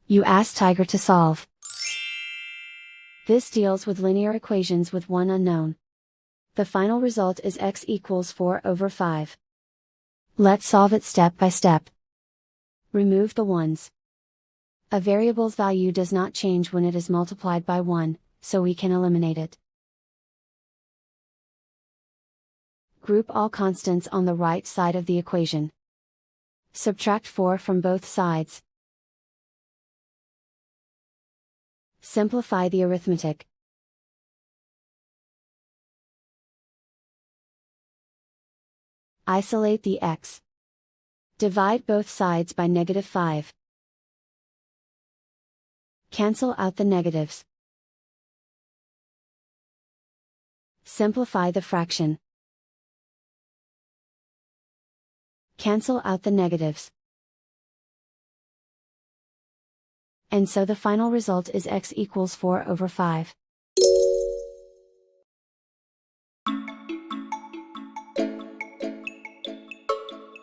You ask Tiger to solve. This deals with linear equations with one unknown. The final result is x equals 4/5. Let's solve it step by step. Remove the ones. A variable's value does not change when it is multiplied by 1, so we can eliminate it. Group all constants on the right side of the equation. Subtract 4 from both sides. Simplify the arithmetic. Isolate the x. Divide both sides by -5. Cancel out the negatives. Simplify the fraction. Cancel out the negatives. And so the final result is x equals 4/5.